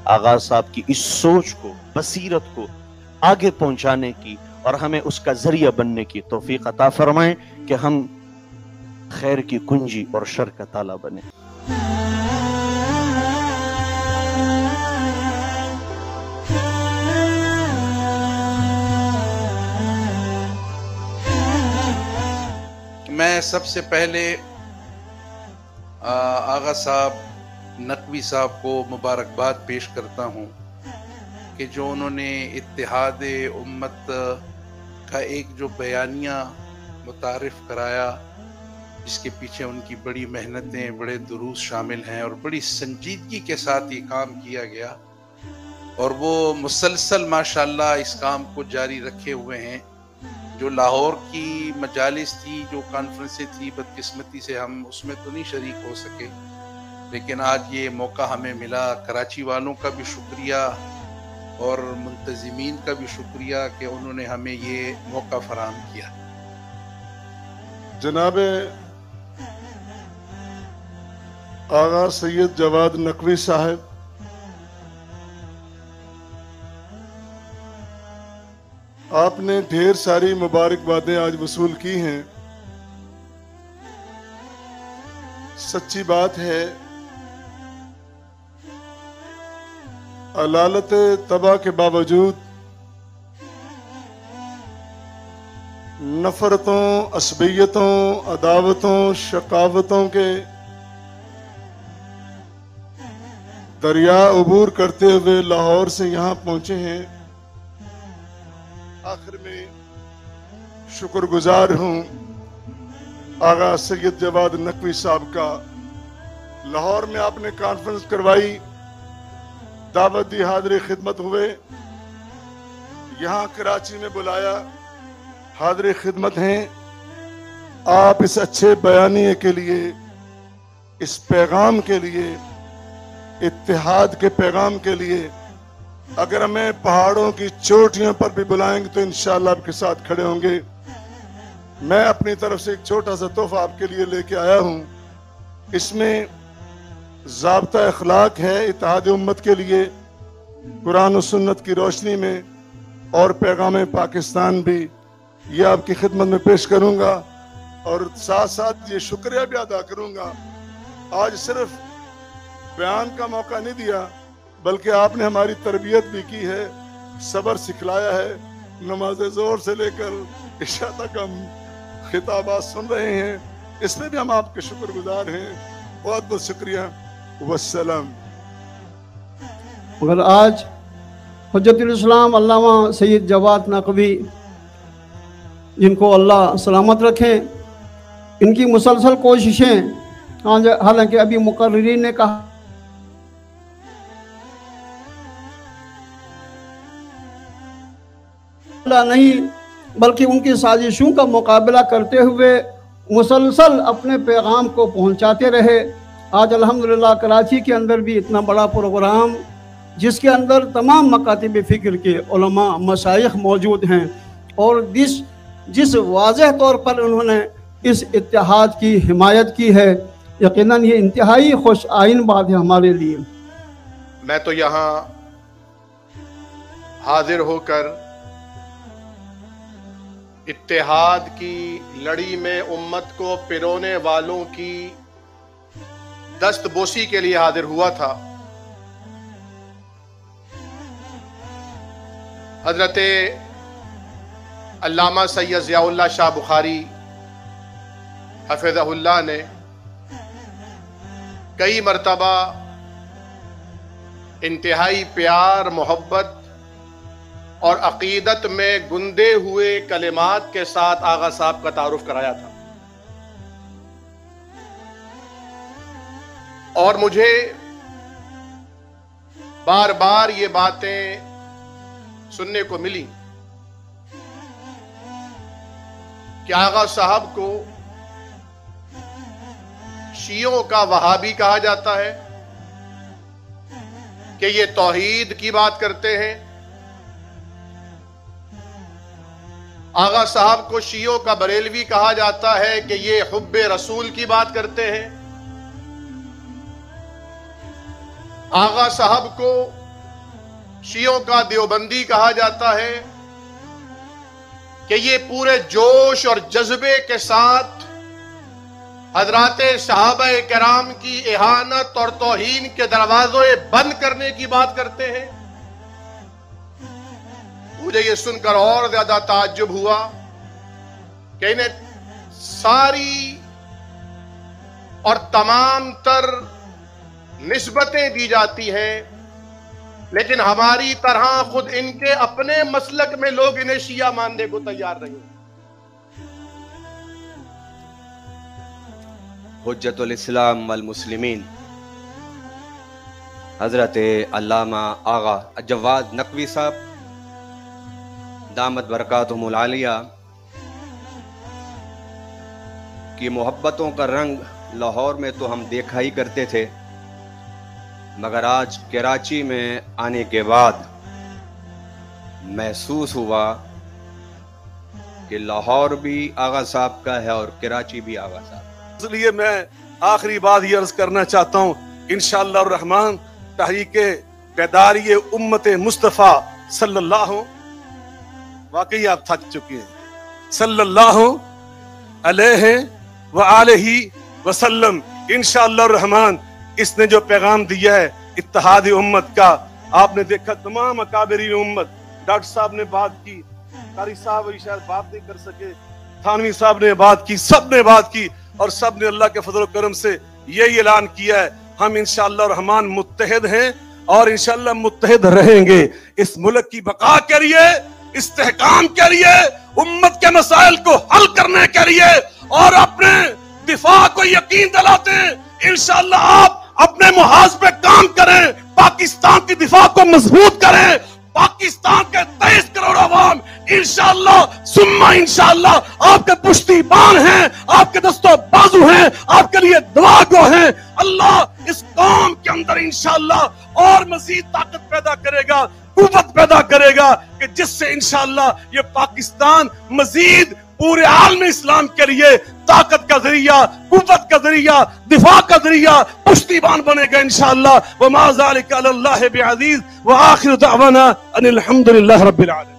आगा साहब की इस सोच को, बसीरत को आगे पहुंचाने की और हमें उसका जरिया बनने की तौफीक अता फरमाएं कि हम खैर की कुंजी और शर का ताला बने। मैं सबसे पहले आगा साहब नकवी साहब को मुबारकबाद पेश करता हूँ कि जो उन्होंने इत्तेहाद उम्मत का एक जो बयानिया मुतारिफ कराया, जिसके पीछे उनकी बड़ी मेहनतें, बड़े दुरूस शामिल हैं और बड़ी संजीदगी के साथ ये काम किया गया और वो मुसलसल माशाल्लाह इस काम को जारी रखे हुए हैं। जो लाहौर की मजालिस थी, जो कॉन्फ्रेंसें थी, बदकिस्मती से हम उसमें तो नहीं शरीक हो सके, लेकिन आज ये मौका हमें मिला। कराची वालों का भी शुक्रिया और मुंतजिमीन का भी शुक्रिया कि उन्होंने हमें ये मौका फराहम किया। जनाब आगा सैयद जवाद नकवी साहब, आपने ढेर सारी मुबारकबादें आज वसूल की हैं। सच्ची बात है, अलालत तबाह के बावजूद नफरतों, असबियतों, अदावतों, शकावतों के दरिया अबूर करते हुए लाहौर से यहाँ पहुंचे हैं। आखिर में शुक्रगुजार हूँ आगा सैयद जवाद नकवी साहब का। लाहौर में आपने कॉन्फ्रेंस करवाई, दावत दी, हाजिर खिदमत हुए, यहाँ कराची में बुलाया, हाजिर खिदमत हैं। आप इस अच्छे बयानिए के लिए, इस पैगाम के लिए, इत्तेहाद के पैगाम के लिए अगर हमें पहाड़ों की चोटियों पर भी बुलाएंगे तो इंशाअल्लाह आपके साथ खड़े होंगे। मैं अपनी तरफ से एक छोटा सा तोहफा आपके लिए लेके आया हूँ। इसमें ज़ाब्ता अखलाक है इत्तेहाद उम्मत के लिए, कुरान और सुन्नत की रोशनी में, और पैगाम पाकिस्तान भी ये आपकी खिदमत में पेश करूँगा और साथ साथ ये शुक्रिया भी अदा करूँगा। आज सिर्फ बयान का मौका नहीं दिया, बल्कि आपने हमारी तरबियत भी की है, सब्र सिखलाया है। नमाज जोर से लेकर इशा तक हम खिताबात सुन रहे हैं, इसमें भी हम आपके शुक्रगुजार हैं। बहुत बहुत शुक्रिया। वस्सलाम। मगर आज हुज्जतुल इस्लाम अल्लामा सैयद जवाद नकवी, जिनको अल्लाह सलामत रखें, इनकी मुसलसल कोशिशें, हालांकि अभी मुकर्रिरीन ने कहा नहीं, बल्कि उनकी साजिशों का मुकाबला करते हुए मुसलसल अपने पैगाम को पहुंचाते रहे। आज अल्हम्दुलिल्लाह कराची के अंदर भी इतना बड़ा प्रोग्राम, जिसके अंदर तमाम मकातिब फ़िक्र के उलमा, मशाइख मौजूद हैं, और जिस वाज़ेह तौर पर उन्होंने इस इत्तेहाद की हिमायत की है, यकीनन ये इंतहाई खुश आइन बात है हमारे लिए। मैं तो यहाँ हाजिर होकर इत्तेहाद की लड़ी में उम्मत को पिरोने वालों की दस्तबोसी के लिए हाजिर हुआ था। हजरत अल्लामा सैयद ज़ियाउल्लाह शाह बुखारी हफ़िज़हुल्लाह ने कई मरतबा इंतहाई प्यार, मोहब्बत और अकीदत में गुंदे हुए कलिमात के साथ आगा साहब का तारुफ कराया था। और मुझे बार बार ये बातें सुनने को मिली कि आगा साहब को शियों का वहाबी कहा जाता है, कि ये तौहीद की बात करते हैं। आगा साहब को शियों का बरेलवी कहा जाता है कि ये हुब्बे रसूल की बात करते हैं। आगा साहब को शियों का देवबंदी कहा जाता है कि ये पूरे जोश और जज्बे के साथ हजराते सहाबा किराम की इहानत और तौहीन के दरवाजे बंद करने की बात करते हैं। मुझे ये सुनकर और ज्यादा ताज्जुब हुआ कि इन्हें सारी और तमाम तर निस्बतें दी जाती हैं, लेकिन हमारी तरह खुद इनके अपने मसलक में लोग इन्हें शिया मानने को तैयार नहीं। हुज्जतुल इस्लाम वल मुस्लिमीन हजरत अल्लामा आगा जवाद नकवी साहब दामत बरकातुहुमुल आलिया की मोहब्बतों का रंग लाहौर में तो हम देखा ही करते थे, मगर आज कराची में आने के बाद महसूस हुआ कि लाहौर भी आगा साहब का है और कराची भी आगा साहब। इसलिए मैं आखिरी बात ये अर्ज करना चाहता हूँ, इंशाअल्लाह रहमान तहरीके बेदारी उम्मत मुस्तफ़ा सल्लल्लाहु, वाकई आप थक चुके हैं, सल्लल्लाहु अलैहि व आलिहि वसल्लम, इंशाअल्लाह रहमान इसने जो पैगाम दिया है इत्तेहाद उम्मत का, आपने देखा तमाम अकाबरी उम्मत, डॉक्टर साहब ने बात की, कारी साहब शायद बात नहीं कर सके, थानवी साहब ने बात की, सब ने बात की और सब ने अल्लाह के फजल करम से यही ऐलान किया है, हम इंशाअल्लाह रहमान मुत्तहिद हैं और इंशाअल्लाह मुत्तहिद रहेंगे इस मुल्क की बका के लिए, इस्तेहकाम के लिए, उम्मत के मसाइल को हल करने के लिए और अपने दिफा को यकीन दिलाते हैं। इंशाअल्लाह आप अपने मुहाज पे काम करें, पाकिस्तान की दिफा को मजबूत करें, पाकिस्तान के 23 करोड़ अवाम इंशाअल्लाह सुम्मा इंशाअल्लाह आपके पुश्तीबान हैं, आपके दस्तों बाजू हैं, आपके लिए दुआ गो हैं। अल्लाह इस कौम के अंदर इंशाअल्लाह और मजीद ताकत पैदा करेगा, कुव्वत पैदा करेगा कि जिससे इंशाअल्लाह ये पाकिस्तान मजीद पूरे आलम इस्लाम के लिए ताकत का जरिया, कुव्वत का जरिया, दिफा का जरिया, पुश्तीबान बनेगा इंशाअल्लाह। व मा ज़ालिका अलल्लाहि बिअज़ीज़ व आखिर दावाना अनिल हम्दुलिल्लाहि रब्बिल आलमीन।